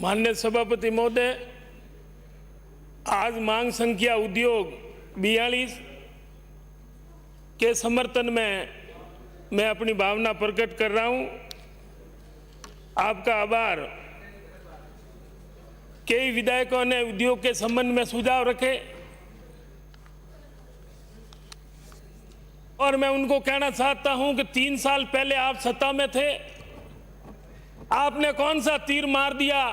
माननीय सभापति महोदय, आज मांग संख्या उद्योग 42 के समर्थन में मैं अपनी भावना प्रकट कर रहा हूं। आपका आभार। कई विधायकों ने उद्योग के संबंध में सुझाव रखे और मैं उनको कहना चाहता हूं कि 3 साल पहले आप सत्ता में थे, आपने कौन सा तीर मार दिया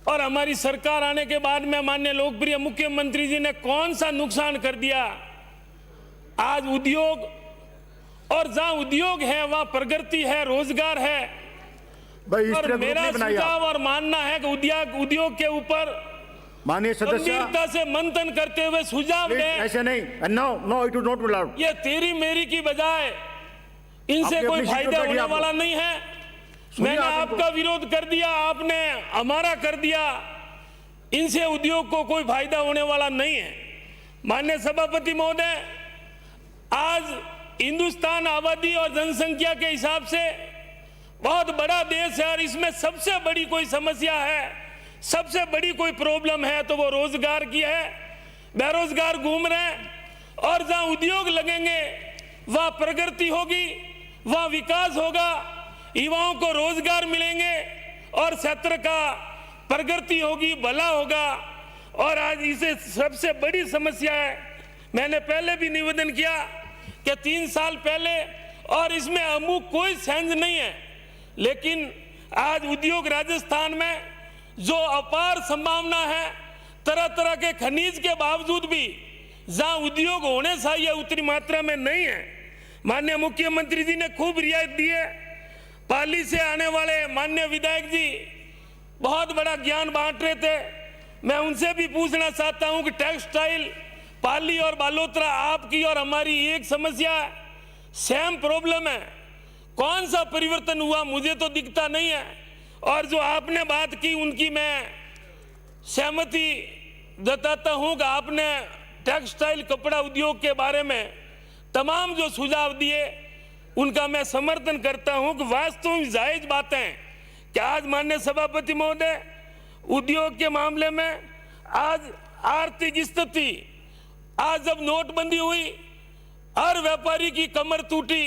और हमारी सरकार आने के बाद में माननीय लोकप्रिय मुख्यमंत्री जी ने कौन सा नुकसान कर दिया। आज उद्योग, और जहां उद्योग है वहां प्रगति है, रोजगार है। और मेरा सुझाव और मानना है कि उद्योग के ऊपर माननीय सदस्य गंभीरता से मंथन करते हुए सुझाव दें। ऐसे नहीं, no it is not allowed. ये तेरी मेरी की बजाय इनसे कोई फायदा होने वाला नहीं है। मैंने आपका विरोध कर दिया, आपने हमारा कर दिया, इनसे उद्योग को कोई फायदा होने वाला नहीं है। माननीय सभापति महोदय, आज हिंदुस्तान आबादी और जनसंख्या के हिसाब से बहुत बड़ा देश है और इसमें सबसे बड़ी कोई समस्या है, सबसे बड़ी कोई प्रॉब्लम है तो वो रोजगार की है। बेरोजगार घूम रहे हैं और जहां उद्योग लगेंगे वहां प्रगति होगी, वहां विकास होगा, युवाओं को रोजगार मिलेंगे और क्षेत्र का प्रगति होगी, भला होगा। और आज इसे सबसे बड़ी समस्या है, मैंने पहले भी निवेदन किया कि 3 साल पहले, और इसमें अमुक कोई सेंस नहीं है, लेकिन आज उद्योग राजस्थान में जो अपार संभावना है, तरह तरह के खनिज के बावजूद भी जहां उद्योग होने चाहिए उतनी मात्रा में नहीं है। माननीय मुख्यमंत्री जी ने खूब रियायत दी है। पाली से आने वाले माननीय विधायक जी बहुत बड़ा ज्ञान बांट रहे थे। मैं उनसे भी पूछना चाहता हूं कि टेक्सटाइल पाली और बालोतरा आपकी और हमारी एक समस्या है, सेम प्रॉब्लम है। कौन सा परिवर्तन हुआ मुझे तो दिखता नहीं है। और जो आपने बात की उनकी मैं सहमति जताता हूं कि आपने टेक्सटाइल कपड़ा उद्योग के बारे में तमाम जो सुझाव दिए उनका मैं समर्थन करता हूं कि वास्तव में जायज बातें हैं कि आज माननीय सभापति महोदय, उद्योग के मामले में आज आर्थिक स्थिति, आज जब नोटबंदी हुई हर व्यापारी की कमर टूटी,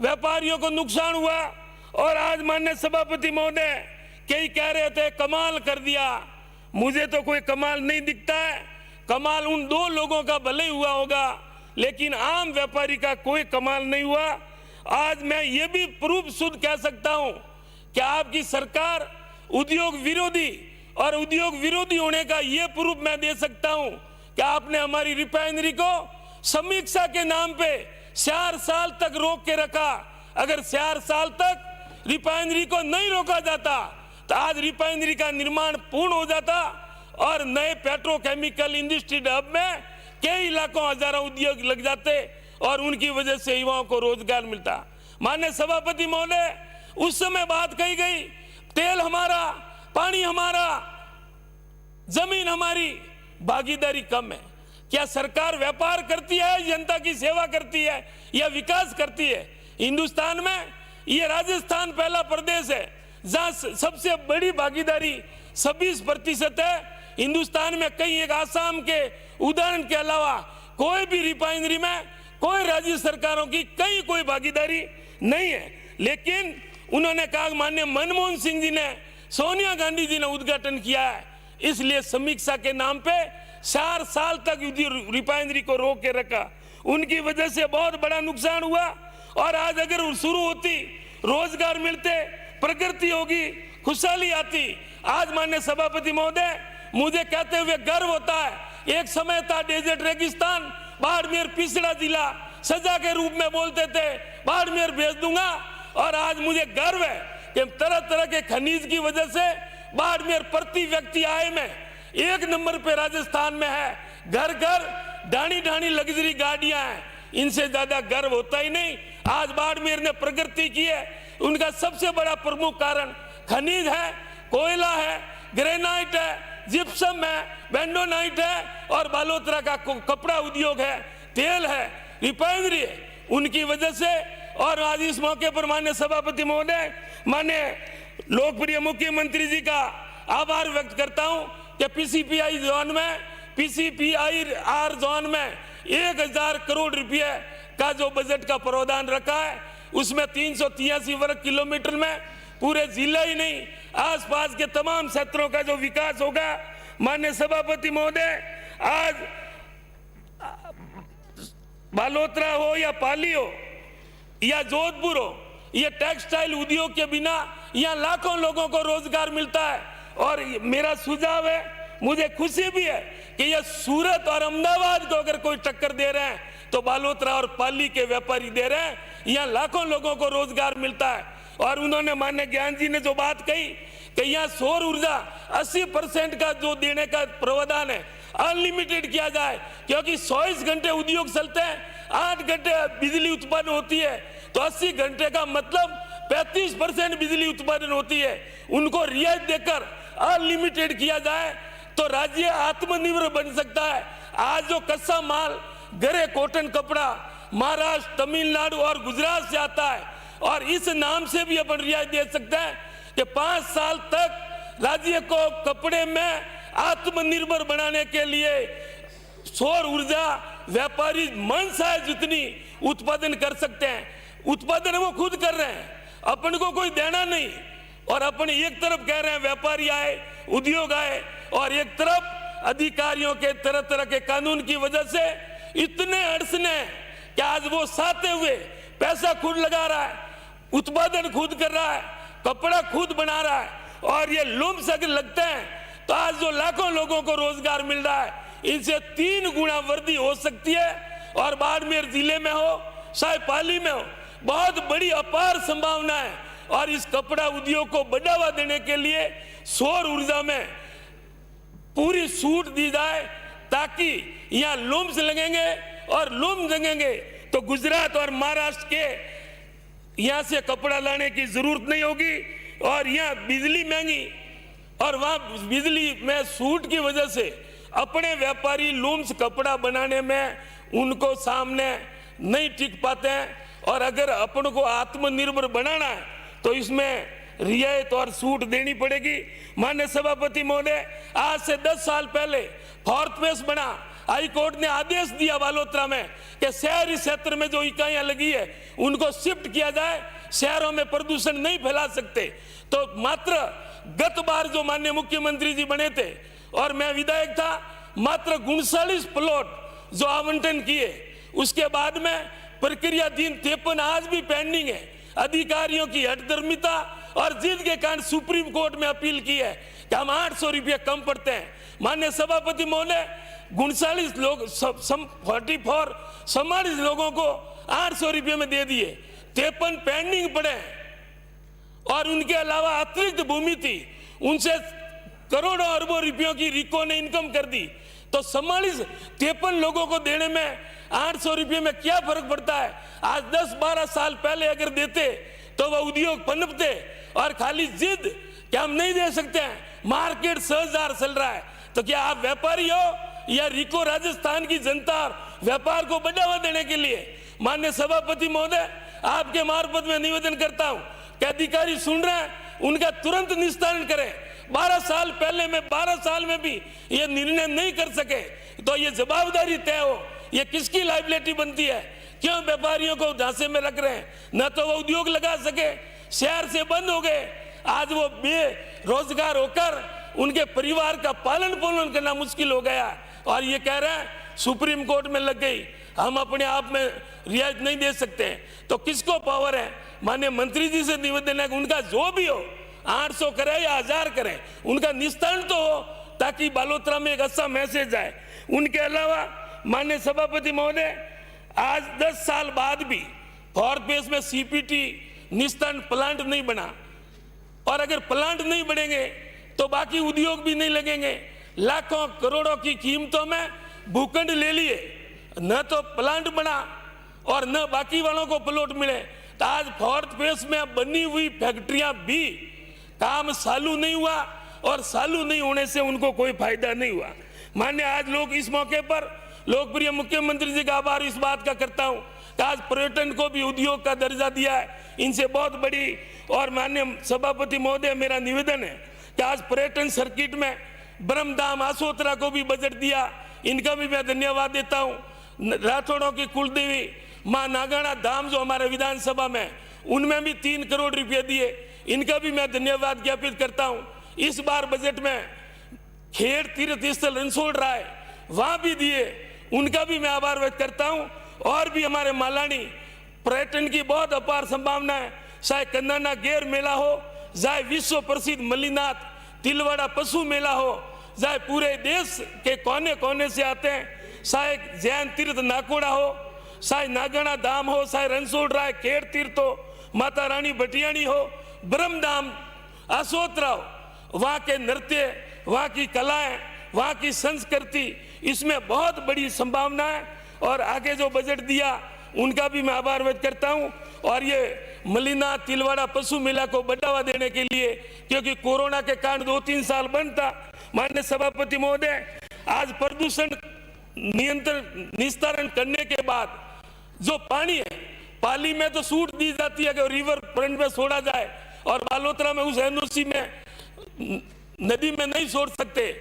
व्यापारियों को नुकसान हुआ। और आज माननीय सभापति महोदय कई कह रहे थे कमाल कर दिया, मुझे तो कोई कमाल नहीं दिखता है। कमाल उन 2 लोगों का भले ही हुआ होगा, लेकिन आम व्यापारी का कोई कमाल नहीं हुआ। आज मैं ये भी प्रूफ शुद्ध कह सकता हूं कि आपकी सरकार उद्योग विरोधी, और उद्योग विरोधी होने का ये प्रूफ मैं दे सकता हूं कि आपने हमारी रिफाइनरी को समीक्षा के नाम पे 4 साल तक रोक के रखा। अगर 4 साल तक रिफाइनरी को नहीं रोका जाता तो आज रिफाइनरी का निर्माण पूर्ण हो जाता और नए पेट्रोकेमिकल इंडस्ट्री हब में कई लाखों हजारों उद्योग लग जाते और उनकी वजह से युवाओं को रोजगार मिलता। माननीय सभापति महोदय, उस समय बात कही गई तेल हमारा, पानी हमारा, जमीन हमारी, भागीदारी कम है। क्या सरकार व्यापार करती है, जनता की सेवा करती है या विकास करती है? हिंदुस्तान में ये राजस्थान पहला प्रदेश है जहां सबसे बड़ी भागीदारी 26% है। हिंदुस्तान में कई एक आसाम के उदाहरण के अलावा कोई भी रिफाइनरी में कोई राज्य सरकारों की कोई भागीदारी नहीं है। लेकिन उन्होंने कहा, माननीय मनमोहन सिंह जी ने, सोनिया गांधी जी ने उद्घाटन किया है, इसलिए समीक्षा के नाम पे 4 साल तक रिफाइनरी को रोक के रखा। उनकी वजह से बहुत बड़ा नुकसान हुआ। और आज अगर शुरू होती, रोजगार मिलते, प्रगति होगी, खुशहाली आती। आज माननीय सभापति महोदय, मुझे कहते हुए गर्व होता है, एक समय था डेजर्ट रेगिस्तान, बाड़मेर पिछड़ा जिला, सजा के रूप में बोलते थे बाड़मेर भेज दूंगा। और आज मुझे गर्व है कि तरह तरह के खनिज की वजह से बाड़मेर प्रति व्यक्ति आय में 1 नंबर पे राजस्थान में है। घर घर ढाणी ढाणी लग्जरी गाड़ियां हैं, इनसे ज्यादा गर्व होता ही नहीं। आज बाड़मेर ने प्रगति की है, उनका सबसे बड़ा प्रमुख कारण खनिज है, कोयला है, ग्रेनाइट है, जिप्सम है, बेंडोनाइट है और बालोतरा का कपड़ा उद्योग है, तेल है, रिफाइनरी है, उनकी वजह से। और आज इस मौके पर माननीय सभापति महोदय, माननीय लोकप्रिय मुख्यमंत्री जी का आभार व्यक्त करता हूं कि पीसीपीआई जोन में 1000 करोड़ रुपए का जो बजट का प्रावधान रखा है, उसमें 383 वर्ग किलोमीटर में पूरे जिला ही नहीं आसपास के तमाम क्षेत्रों का जो विकास होगा। माननीय सभापति महोदय, आज बालोतरा हो या पाली हो या जोधपुर हो, ये टेक्सटाइल उद्योग के बिना यहाँ लाखों लोगों को रोजगार मिलता है। और मेरा सुझाव है, मुझे खुशी भी है कि ये सूरत और अहमदाबाद को अगर कोई टक्कर दे रहे हैं तो बालोतरा और पाली के व्यापारी दे रहे हैं। यहाँ लाखों लोगों को रोजगार मिलता है। और उन्होंने माननीय ज्ञान जी ने जो बात कही कि यहाँ सौर ऊर्जा 80% का जो देने का प्रावधान है अनलिमिटेड किया जाए, क्योंकि 24 घंटे उद्योग चलते हैं, 8 घंटे बिजली उत्पन्न होती है, तो 80 घंटे का मतलब 35% बिजली उत्पादन होती है। उनको रियायत देकर अनलिमिटेड किया जाए तो राज्य आत्मनिर्भर बन सकता है। आज जो कच्चा माल गरे कॉटन कपड़ा महाराष्ट्र, तमिलनाडु और गुजरात से आता है, और इस नाम से भी अपन रियायत दे सकते हैं कि 5 साल तक राज्य को कपड़े में आत्मनिर्भर बनाने के लिए सौर ऊर्जा व्यापारी मन से जितनी उत्पादन कर सकते हैं, उत्पादन वो खुद कर रहे हैं, अपन को कोई देना नहीं। और अपन एक तरफ कह रहे हैं व्यापारी आए, उद्योग आए, और एक तरफ अधिकारियों के तरह तरह के कानून की वजह से इतने अड़चने कि आज वो साथे हुए पैसा खुद लगा रहा है, उत्पादन खुद कर रहा है, कपड़ा खुद बना रहा है, और ये लूम्स अगर लगते हैं तो आज जो लाखों लोगों को रोजगार मिल रहा है, इनसे 3 गुना वृद्धि हो सकती है। और बाड़मेर जिले में हो चाहे पाली में हो, बहुत बड़ी अपार संभावना है। और इस कपड़ा उद्योग को बढ़ावा देने के लिए सौर ऊर्जा में पूरी छूट दी जाए, ताकि यहाँ लूम्स लगेंगे, और लूम लगेंगे तो गुजरात और महाराष्ट्र के यहाँ से कपड़ा लाने की जरूरत नहीं होगी। और यहाँ बिजली महंगी, और वहाँ बिजली में छूट की वजह से अपने व्यापारी लूम्स कपड़ा बनाने में उनको सामने नहीं टिक पाते हैं। और अगर अपन को आत्मनिर्भर बनाना है तो इसमें रियायत और छूट देनी पड़ेगी। माननीय सभापति महोदय, आज से 10 साल पहले फोर्थ फेस बना, हाई कोर्ट ने आदेश दिया बालोतरा में कि शहरी क्षेत्र में जो इकाइयां लगी है उनको शिफ्ट किया जाए, शहरों में प्रदूषण नहीं फैला सकते। तो मात्र गत बार जो माननीय मुख्यमंत्री जी बने थे और मैं विधायक था, मात्र 39 प्लॉट जो आवंटन किए, उसके बाद में प्रक्रियाधीन 53 आज भी पेंडिंग है। अधिकारियों की हठधर्मिता और जिद के कारण सुप्रीम कोर्ट में अपील की है कि हम 800 रुपये कम पड़ते हैं। माननीय सभापति महोदय, 39 लोग 44 लोगों को 800 रुपये में दे दिए, 53 पेंडिंग पड़े, और उनके अलावा अतिरिक्त भूमि थी, उनसे करोड़ों अरबों रुपयों की रिको ने इनकम कर दी। तो 53 लोगों को देने में 800 रुपये में क्या फर्क पड़ता है। आज 10-12 साल पहले अगर देते तो वह उद्योग पनपते, और खाली जिद कि हम नहीं दे सकते हैं, मार्केट 6000 चल रहा है, तो क्या आप व्यापारी हो या रिको राजस्थान की जनता व्यापार को बढ़ावा देने के लिए। माननीय सभापति महोदय, आपके मार्फत में निवेदन करता हूं कि अधिकारी सुन रहे हैं, उनका तुरंत निस्तारण करें। 12 साल पहले में 12 साल में भी ये निर्णय नहीं कर सके तो ये जवाबदारी तय हो, ये किसकी लायबिलिटी बनती है। क्यों व्यापारियों को झांसे में रख रहे हैं, न तो वो उद्योग लगा सके, शहर से बंद हो गए, आज वो बेरोजगार होकर उनके परिवार का पालन पोषण करना मुश्किल हो गया। और ये कह रहे हैं सुप्रीम कोर्ट में लग गई, हम अपने आप में रियायत नहीं दे सकते हैं। तो किसको पावर है। माननीय मंत्री जी से निवेदन है, उनका जो भी हो 800 करे या 1000 करे, उनका निस्तारण तो हो, ताकि बालोतरा में एक अच्छा मैसेज आए। उनके अलावा माननीय सभापति महोदय, आज 10 साल बाद भी फोर्थ फेस में सीपीटी निस्तारण प्लांट नहीं बना, और अगर प्लांट नहीं बनेंगे तो बाकी उद्योग भी नहीं लगेंगे। लाखों करोड़ों की कीमतों में भूखंड ले लिए, न तो प्लांट बना और न बाकी वालों को प्लॉट मिले। तो आज फोर्थ फेस में बनी हुई फैक्ट्रियां भी काम चालू नहीं हुआ, और चालू नहीं होने से उनको कोई फायदा नहीं हुआ। मान्य आज लोग इस मौके पर लोकप्रिय मुख्यमंत्री जी का आभार इस बात का करता हूं कि आज पर्यटन को भी उद्योग का दर्जा दिया है, इनसे बहुत बड़ी। और माननीय सभापति महोदय, मेरा निवेदन है कि आज पर्यटन सर्किट में ब्रह्मधाम आसोतरा को भी बजट दिया, इनका भी मैं धन्यवाद देता हूँ। राठौड़ों की कुलदेवी माँ नागाना धाम जो हमारे विधानसभा में, उनमें भी 3 करोड़ रुपए दिए, इनका भी मैं धन्यवाद ज्ञापित करता हूँ। इस बार बजट में खेड़ तीर्थ स्थल रणछोड़ राय वहां भी दिए, उनका भी मैं आभार व्यक्त करता हूँ। और भी हमारे मालानी पर्यटन की बहुत अपार संभावना है, चाहे कंदाना गेर मेला हो, चाहे विश्व प्रसिद्ध मल्लीनाथ तिलवाड़ा पशु मेला हो, चाहे पूरे देश के कोने कोने से आते हैं, चाहे जैन तीर्थ नाकोड़ा हो, चाहे नागाना धाम हो, चाहे रणछोड़ राय खेड़ तीर्थ हो, माता रानी भटियाणी हो, ब्रह्मधाम आसोतरा हो, वहाँ के नृत्य, वहाँ की कलाएं, वहाँ की संस्कृति, इसमें बहुत बड़ी संभावना है। और आगे जो बजट दिया उनका भी मैं आभार व्यक्त करता हूँ। और ये मल्लीनाथ तिलवाड़ा पशु मेला को बढ़ावा देने के लिए, क्योंकि कोरोना के कारण 2-3 साल बंद था, माननीय सभापति महोदय, आज प्रदूषण निस्तारण करने के बाद जो पानी है, पाली में तो छूट दी जाती है कि रिवर फ्रंट में छोड़ा जाए, और बालोतरा में उस एनओसी में नदी में नहीं छोड़ सकते।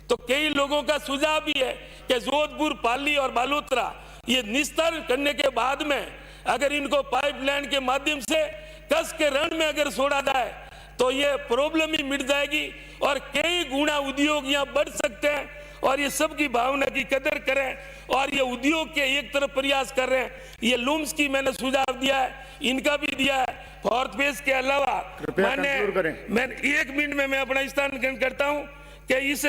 तो कई लोगों का सुझाव भी है कि जोधपुर, पाली और बालोतरा ये निस्तारण करने के बाद में अगर इनको पाइपलाइन के माध्यम से कस के रण में अगर छोड़ा जाए तो ये प्रॉब्लम ही मिट जाएगी और कई गुना उद्योग यहाँ बढ़ सकते हैं। और ये सबकी भावना की कदर करें और ये उद्योग के एक तरफ प्रयास कर रहे हैं। ये लूम्स की मैंने सुझाव दिया है, इनका भी दिया है। फोर्थ फेज के अलावा मैं 1 मिनट में मैं अपना स्थान ग्रहण करता हूं कि इस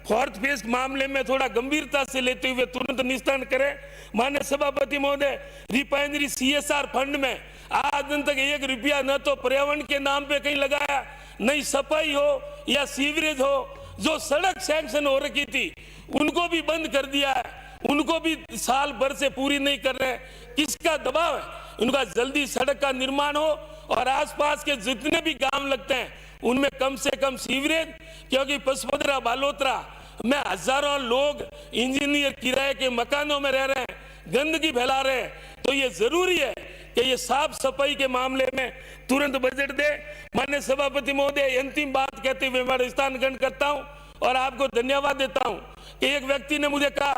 फोर्थ फेज मामले में थोड़ा गंभीरता से लेते हुए तुरंत निस्तारण करें। माननीय सभापति महोदय, रिफाइनरी CSR फंड में आज दिन तक 1 रुपया न तो पर्यावरण के नाम पे कहीं लगाया, नहीं सफाई हो या सीवरेज हो। जो सड़क सैंक्शन हो रखी थी उनको भी बंद कर दिया है, उनको भी साल भर से पूरी नहीं कर रहे हैं। किसका दबाव है? उनका जल्दी सड़क का निर्माण हो और आसपास के जितने भी गांव लगते हैं उनमें कम से कम सीवरेज, क्योंकि पचपदरा बालोतरा में हजारों लोग इंजीनियर किराए के मकानों में रह रहे हैं, गंदगी फैला रहे हैं। तो ये जरूरी है कि ये साफ सफाई के मामले में तुरंत बजट दे। माननीय सभापति महोदय, अंतिम बात कहते हुए मैं स्थान ग्रहण करता हूं और आपको धन्यवाद देता हूं कि एक व्यक्ति ने मुझे कहा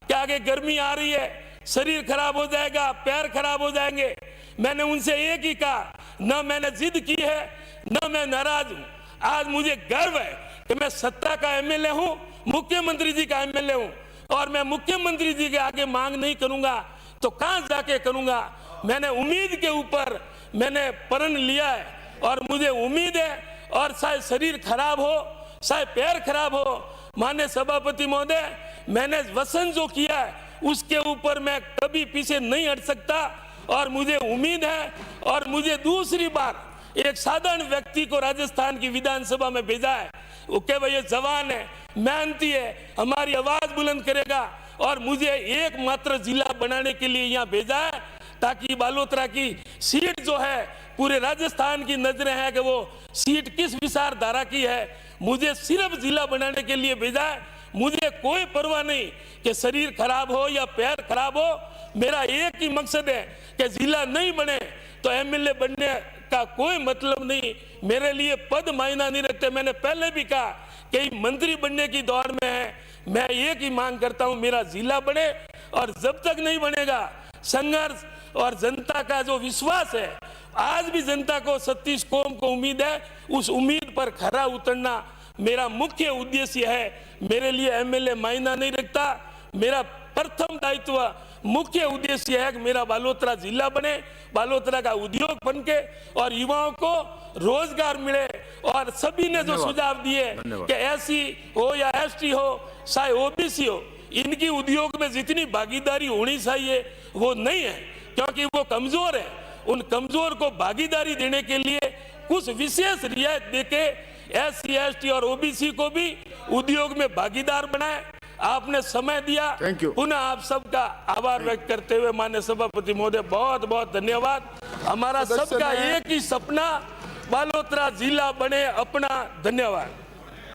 कि आगे गर्मी आ रही है, शरीर खराब हो जाएगा, पैर खराब हो जाएंगे। मैंने उनसे एक ही कहा, न मैंने जिद की है न मैं नाराज हूं। आज मुझे गर्व है कि मैं सत्ता का MLA हूं, मुख्यमंत्री जी का MLA हूं, और मैं मुख्यमंत्री जी के आगे मांग नहीं करूंगा तो कहां जाके करूंगा। मैंने उम्मीद के ऊपर मैंने प्रण लिया है और मुझे उम्मीद है, और चाहे शरीर खराब हो चाहे पैर खराब हो, माननीय सभापति महोदय, मैंने वचन जो किया है उसके ऊपर मैं कभी पीछे नहीं हट सकता। और मुझे उम्मीद है, और मुझे दूसरी बार एक साधारण व्यक्ति को राजस्थान की विधानसभा में भेजा है, वो कह भाई ये जवान है, मेहनती है, हमारी आवाज बुलंद करेगा, और मुझे एकमात्र जिला बनाने के लिए यहाँ भेजा है ताकि बालोतरा की सीट जो है पूरे राजस्थान की नजरें हैं कि वो सीट किस विचारधारा की है। मुझे सिर्फ जिला बनाने के लिए भेजा है। मुझे कोई परवाह नहीं कि शरीर खराब हो या पैर खराब हो, मेरा एक ही मकसद है कि जिला नहीं बने तो MLA बनने का कोई मतलब नहीं। मेरे लिए पद मायना नहीं रखते। मैंने पहले भी कहा कि मंत्री बनने की दौड़ में है, मैं एक ही मांग करता हूं मेरा जिला बने, और जब तक नहीं बनेगा संघर्ष और जनता का जो विश्वास है, आज भी जनता को 36 कौम को उम्मीद है, उस उम्मीद पर खरा उतरना मेरा मुख्य उद्देश्य है। मेरे लिए MLA मायना नहीं रखता। मेरा प्रथम दायित्व, मुख्य उद्देश्य है कि मेरा बालोतरा जिला बने, बालोतरा का उद्योग बनके और युवाओं को रोजगार मिले। और सभी ने जो सुझाव दिए कि SC हो या ST हो चाहे OBC हो, इनकी उद्योग में जितनी भागीदारी होनी चाहिए वो नहीं है, क्योंकि वो कमजोर है। उन कमजोर को भागीदारी देने के लिए कुछ विशेष रियायत देके SC ST और OBC को भी उद्योग में भागीदार बनाए। आपने समय दिया, पुनः आप सबका आभार व्यक्त करते हुए माननीय सभापति महोदय बहुत बहुत धन्यवाद। हमारा सबका एक ही सपना, बालोतरा जिला बने अपना। धन्यवाद।